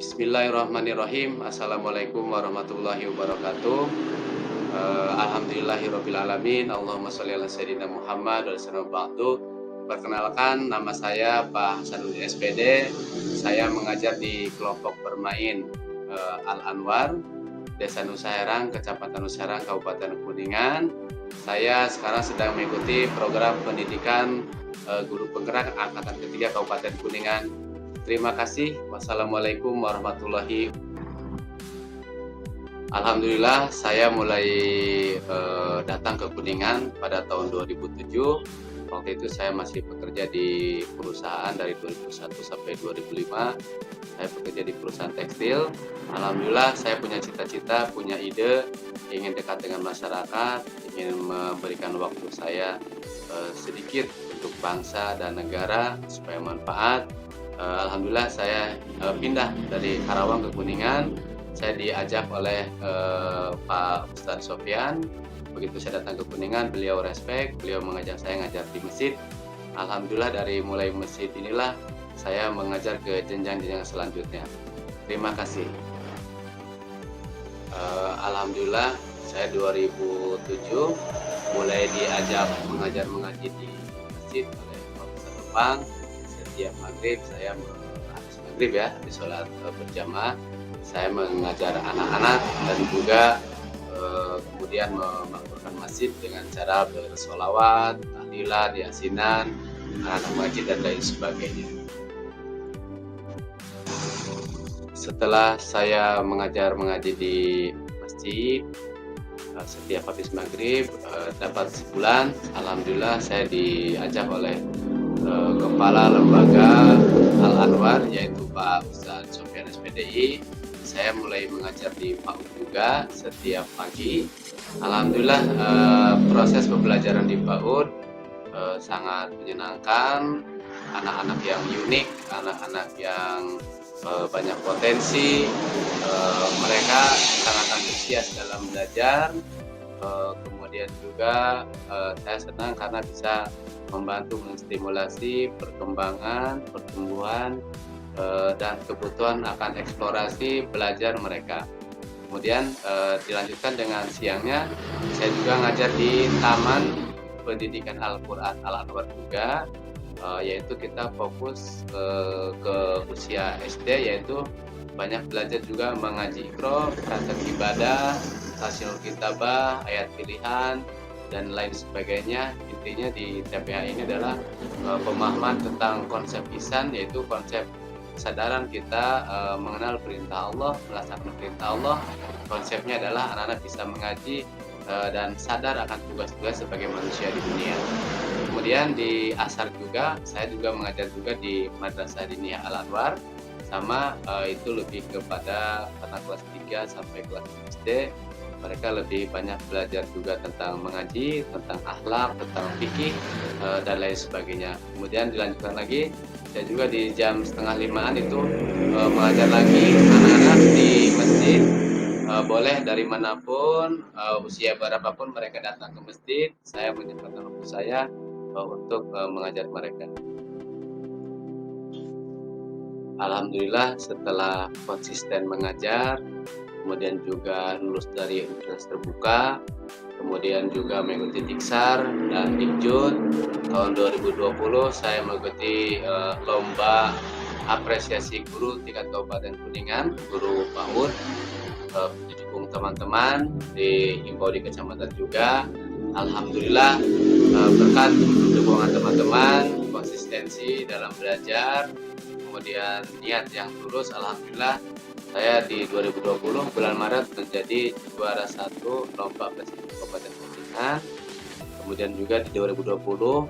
Bismillahirrahmanirrahim. Assalamualaikum warahmatullahi wabarakatuh. Alhamdulillahirabbil alamin. Allahumma sholli ala sayyidina Muhammad wa sallam ba'du. Perkenalkan, nama saya Pak Hasanuddin SPD. Saya mengajar di kelompok bermain Al-Anwar, Desa Nusa Herang, Kecamatan Nusa Herang, Kabupaten Kuningan. Saya sekarang sedang mengikuti program pendidikan guru penggerak angkatan ketiga Kabupaten Kuningan. Terima kasih. Wassalamualaikum warahmatullahi wabarakatuh. Alhamdulillah, saya mulai datang ke Kuningan pada tahun 2007. Waktu itu saya masih bekerja di perusahaan dari 2001 sampai 2005. Saya bekerja di perusahaan tekstil. Alhamdulillah, saya punya cita-cita, punya ide, ingin dekat dengan masyarakat, ingin memberikan waktu saya sedikit untuk bangsa dan negara supaya manfaat. Alhamdulillah saya pindah dari Karawang ke Kuningan. Saya diajak oleh Pak Ustadz Sofyan. Begitu saya datang ke Kuningan, beliau respect, beliau mengajak saya ngajar di masjid. Alhamdulillah dari mulai masjid inilah saya mengajar ke jenjang-jenjang selanjutnya. Terima kasih. Alhamdulillah saya 2007 mulai diajak mengajar mengaji di masjid oleh Profesor Tepang. Setiap maghrib saya habis maghrib ya, di sholat berjamaah saya mengajar anak-anak dan juga kemudian memakmurkan masjid dengan cara bersolawat, tahlilan, yasinan, anak-anak masjid dan lain sebagainya. Setelah saya mengajar mengaji di masjid, setiap habis maghrib dapat sebulan, alhamdulillah saya diajak oleh Kepala Lembaga Al-Anwar yaitu Pak Ustadz Sofyan SPDI. Saya mulai mengajar di PAUD juga setiap pagi. Alhamdulillah proses pembelajaran di PAUD sangat menyenangkan. Anak-anak yang unik, anak-anak yang banyak potensi, mereka sangat antusias dalam belajar. Kemudian juga saya senang karena bisa membantu menstimulasi perkembangan, pertumbuhan, dan kebutuhan akan eksplorasi belajar mereka. Kemudian dilanjutkan dengan siangnya, saya juga ngajar di Taman Pendidikan Al-Quran Al-Anwar juga, yaitu kita fokus ke usia SD, yaitu banyak belajar juga mengaji Iqra, kaset ibadah, tasyilul kitabah, ayat pilihan, dan lain sebagainya. Intinya di TPA ini adalah pemahaman tentang konsep ihsan, yaitu konsep kesadaran kita mengenal perintah Allah, melaksanakan perintah Allah. Konsepnya adalah anak-anak bisa mengaji dan sadar akan tugas-tugas sebagai manusia di dunia. Kemudian di Ashar juga, saya juga mengajar juga di Madrasah Diniyah Al-Anwar, sama itu lebih kepada anak kelas 3 sampai kelas SD. Mereka lebih banyak belajar juga tentang mengaji, tentang akhlak, tentang fikih, dan lain sebagainya. Kemudian dilanjutkan lagi, saya juga di jam 4:30 itu mengajar lagi anak-anak di masjid. Boleh dari manapun, usia berapapun mereka datang ke masjid, saya menyempatkan waktu saya untuk mengajar mereka. Alhamdulillah setelah konsisten mengajar, kemudian juga lulus dari universitas terbuka, kemudian juga mengikuti Diksar dan Dikjud. Tahun 2020 saya mengikuti lomba apresiasi guru tingkat Kabupaten Kuningan, guru PAUD, didukung teman-teman, dihimbau di kecamatan juga. Alhamdulillah berkat dukungan teman-teman, konsistensi dalam belajar, kemudian niat yang tulus, alhamdulillah saya di 2020 bulan Maret menjadi juara 1 lomba prestasi Kabupaten Kuningan. Kemudian juga di 2020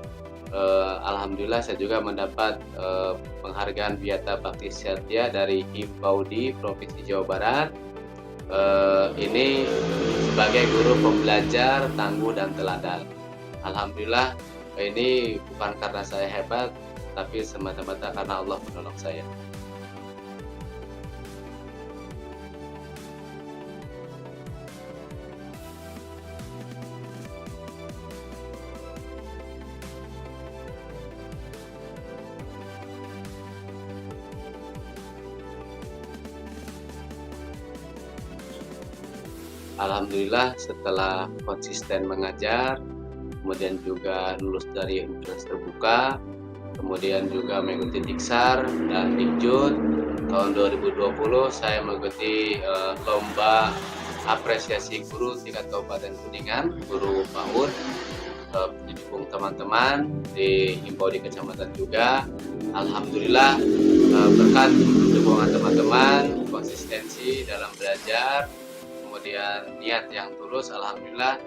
alhamdulillah saya juga mendapat penghargaan Wiyata Bakti Satya dari Himpaudi Provinsi Jawa Barat. Ini sebagai guru pembelajar tangguh dan teladan. Alhamdulillah ini bukan karena saya hebat, tapi semata-mata karena Allah menolong saya. alhamdulillah setelah konsisten mengajar, kemudian juga lulus dari universitas terbuka, kemudian juga mengikuti Diksar dan Dikjud. Tahun 2020 saya mengikuti lomba apresiasi guru tingkat Kabupaten Kuningan, guru PAUD, didukung teman-teman, dihimbau di kecamatan juga. Alhamdulillah berkat dukungan teman-teman, konsistensi dalam belajar, kemudian niat yang tulus, alhamdulillah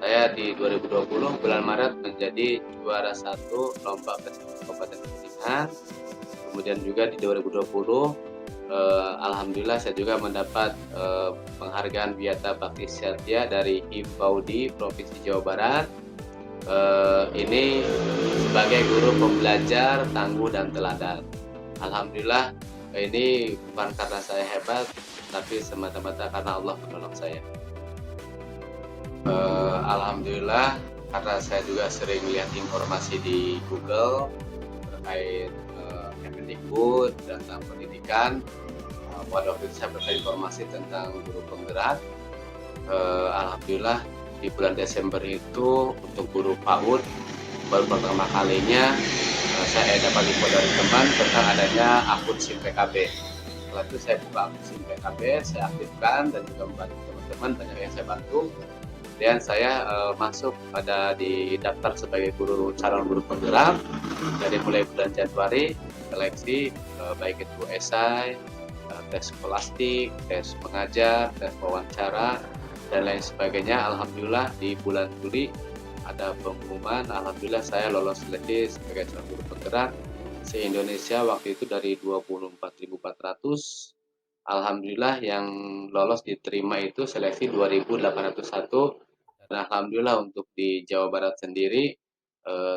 saya di 2020 bulan Maret menjadi juara satu lomba prestasi Kabupaten Kuningan. Kemudian juga di 2020 alhamdulillah saya juga mendapat penghargaan Wiyata Bakti Satya dari Himpaudi Provinsi Jawa Barat. Ini sebagai guru pembelajar tangguh dan teladan. Alhamdulillah ini bukan karena saya hebat, tapi semata-mata karena Allah menolong saya. Alhamdulillah karena saya juga sering lihat informasi di Google terkait Kemendikbud tentang pendidikan. Pada waktu itu saya baca informasi tentang guru penggerak. Alhamdulillah di bulan Desember itu untuk guru PAUD baru pertama kalinya saya dapat info dari teman tentang adanya akun SIM PKB. Setelah itu saya buka akun SIM PKB, saya aktifkan dan juga membantu teman-teman, banyak yang saya bantu. Kemudian saya masuk pada di daftar sebagai calon guru penggerak dari mulai bulan Januari, seleksi baik itu esai, tes skolastik, tes mengajar, tes wawancara, dan lain sebagainya. Alhamdulillah di bulan Juli ada pengumuman, alhamdulillah saya lolos seleksi sebagai calon guru penggerak se-Indonesia waktu itu dari 24.400. Alhamdulillah yang lolos diterima itu seleksi 2.801, dan alhamdulillah untuk di Jawa Barat sendiri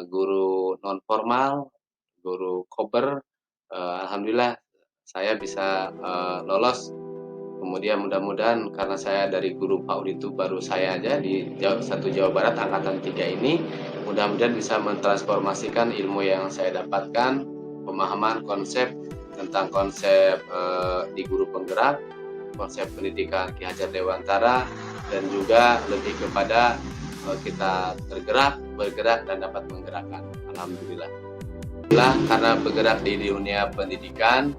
guru non formal, guru kober, alhamdulillah saya bisa lolos. Kemudian mudah-mudahan karena saya dari guru PAUD itu baru saya aja di Jawa Barat angkatan 3 ini, mudah-mudahan bisa mentransformasikan ilmu yang saya dapatkan, pemahaman konsep tentang konsep di guru penggerak, konsep pendidikan Ki Hajar Dewantara, dan juga lebih kepada kita bergerak dan dapat menggerakkan. Alhamdulillah. Karena bergerak di dunia pendidikan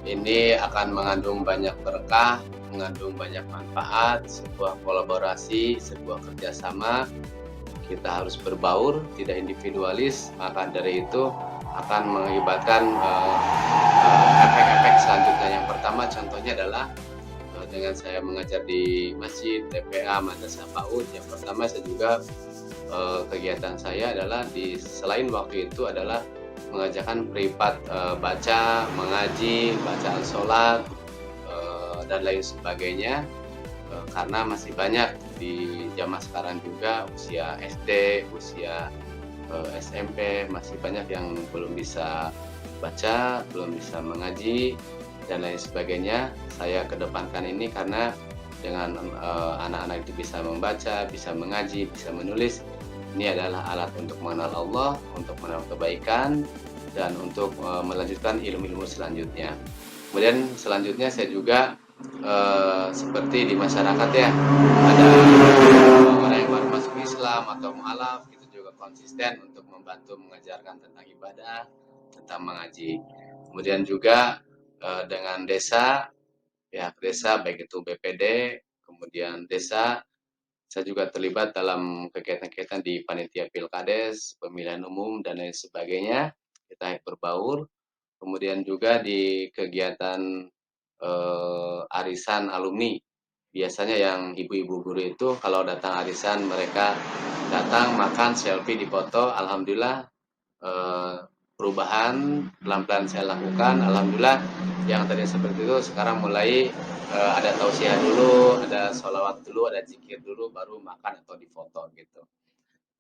ini akan mengandung banyak berkah, mengandung banyak manfaat, sebuah kolaborasi, sebuah kerjasama. Kita harus berbaur, tidak individualis, maka dari itu akan mengakibatkan efek-efek selanjutnya. Yang pertama contohnya adalah dengan saya mengajar di masjid, TPA, madrasah PAUD, yang pertama saya juga kegiatan saya adalah selain waktu itu adalah mengajarkan privat baca, mengaji, bacaan sholat, dan lain sebagainya, karena masih banyak di zaman sekarang juga usia SD, usia SMP masih banyak yang belum bisa baca, belum bisa mengaji, dan lain sebagainya. Saya kedepankan ini karena dengan anak-anak itu bisa membaca, bisa mengaji, bisa menulis, ini adalah alat untuk mengenal Allah, untuk mengenal kebaikan, dan untuk melanjutkan ilmu-ilmu selanjutnya. Kemudian selanjutnya saya juga seperti di masyarakat ya, ada orang yang baru masuk Islam atau mualaf, itu juga konsisten untuk membantu mengajarkan tentang ibadah, tentang mengaji. Kemudian juga dengan desa, pihak desa baik itu BPD, kemudian desa, saya juga terlibat dalam kegiatan-kegiatan di panitia pilkades, pemilihan umum, dan lain sebagainya. Kita berbaur. Kemudian juga di kegiatan arisan alumni. Biasanya yang ibu-ibu guru itu kalau datang arisan mereka datang makan, selfie, dipoto. Alhamdulillah perubahan pelan-pelan saya lakukan. Alhamdulillah yang tadi seperti itu sekarang mulai ada tausiah dulu, ada sholawat dulu, ada zikir dulu, baru makan atau difoto gitu.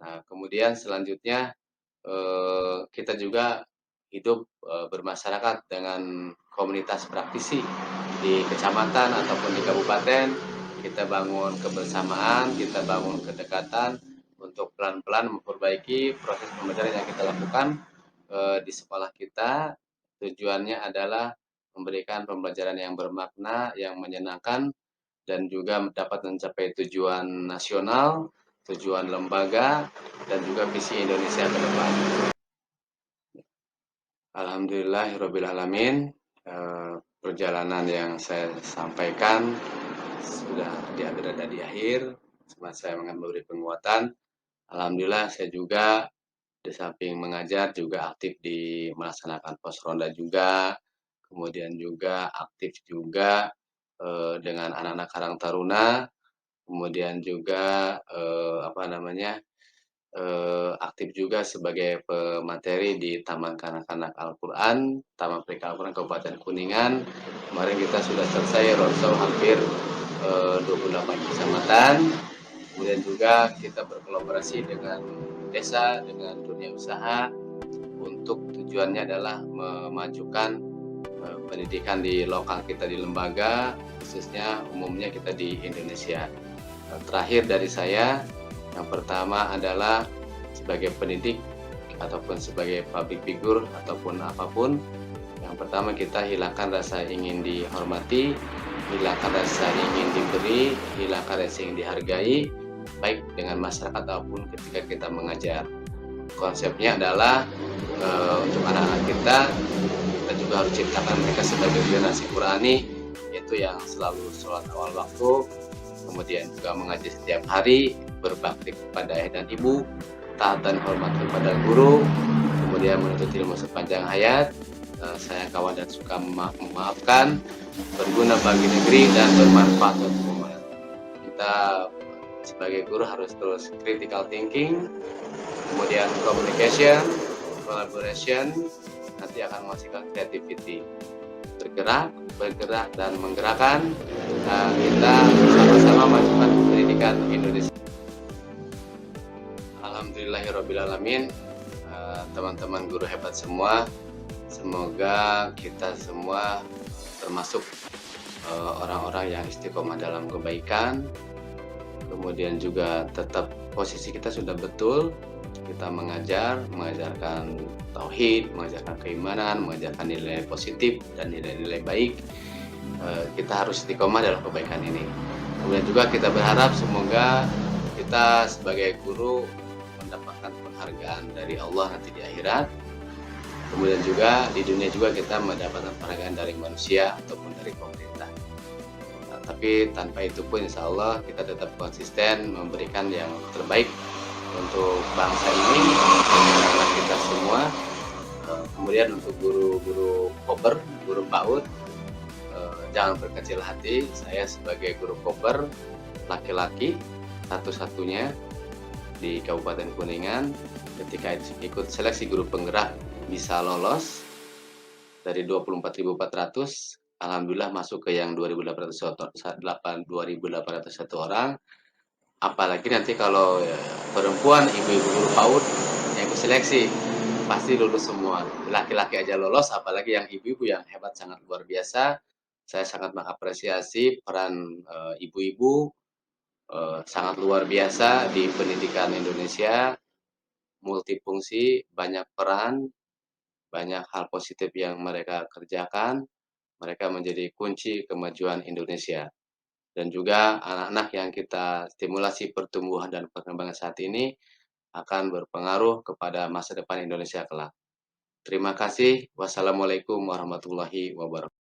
Nah kemudian selanjutnya kita juga hidup bermasyarakat dengan komunitas praktisi di kecamatan ataupun di kabupaten. Kita bangun kebersamaan, kita bangun kedekatan untuk pelan-pelan memperbaiki proses pembelajaran yang kita lakukan di sekolah kita. Tujuannya adalah memberikan pembelajaran yang bermakna, yang menyenangkan, dan juga dapat mencapai tujuan nasional, tujuan lembaga, dan juga visi Indonesia ke depan. Alhamdulillahirrabbilalamin, perjalanan yang saya sampaikan sudah berada di akhir. Cuma saya memberi penguatan. Alhamdulillah saya juga di samping mengajar juga aktif di melaksanakan pos ronda juga, kemudian juga aktif juga dengan anak-anak Karang Taruna, kemudian juga apa namanya aktif juga sebagai pemateri di Taman Kanak-Kanak Al-Quran, Taman Pendidikan Al-Quran Kabupaten Kuningan. Kemarin kita sudah selesai roadshow hampir 28 kecamatan. Kemudian juga kita berkolaborasi dengan desa, dengan dunia usaha untuk tujuannya adalah memajukan pendidikan di lokal kita di lembaga, khususnya umumnya kita di Indonesia. Terakhir dari saya, yang pertama adalah sebagai pendidik ataupun sebagai public figure ataupun apapun, yang pertama kita hilangkan rasa ingin dihormati, hilangkan rasa ingin diberi, hilangkan rasa ingin dihargai, baik dengan masyarakat ataupun ketika kita mengajar. Konsepnya adalah untuk anak-anak kita juga harus ciptakan mereka sebagai generasi Qurani, yaitu yang selalu sholat awal waktu, kemudian juga mengaji setiap hari, berbakti kepada ayah dan ibu, taat dan hormat kepada guru, kemudian menuntut ilmu sepanjang hayat, sayang kawan dan suka memaafkan, berguna bagi negeri dan bermanfaat untuk umat. Kita sebagai guru harus terus critical thinking, kemudian communication, collaboration, nanti akan menghasilkan creativity. Bergerak dan menggerakkan, kita sama-sama majukan pendidikan Indonesia. Alhamdulillahirrabbilalamin, teman-teman guru hebat semua, semoga kita semua termasuk orang-orang yang istiqomah dalam kebaikan, kemudian juga tetap posisi kita sudah betul, kita mengajarkan tauhid, mengajarkan keimanan, mengajarkan nilai positif dan nilai-nilai baik. Kita harus istiqomah dalam kebaikan ini. Kemudian juga kita berharap semoga kita sebagai guru mendapatkan penghargaan dari Allah nanti di akhirat. Kemudian juga di dunia juga kita mendapatkan penghargaan dari manusia ataupun dari pemerintah. Tapi tanpa itu pun insya Allah kita tetap konsisten memberikan yang terbaik untuk bangsa ini, anak kita semua. Kemudian untuk guru-guru koper, guru PAUD, jangan berkecil hati. Saya sebagai guru koper laki-laki satu-satunya di Kabupaten Kuningan, ketika ikut seleksi guru penggerak bisa lolos dari 24.400, alhamdulillah masuk ke yang 2.801 orang. Apalagi nanti kalau perempuan, ibu-ibu guru PAUD yang ikut seleksi pasti lulus semua. Laki-laki aja lolos, apalagi yang ibu-ibu yang hebat, sangat luar biasa. Saya sangat mengapresiasi peran ibu-ibu, sangat luar biasa di pendidikan Indonesia, multifungsi, banyak peran, banyak hal positif yang mereka kerjakan. Mereka menjadi kunci kemajuan Indonesia. Dan juga anak-anak yang kita stimulasi pertumbuhan dan perkembangan saat ini akan berpengaruh kepada masa depan Indonesia kelak. Terima kasih. Wassalamualaikum warahmatullahi wabarakatuh.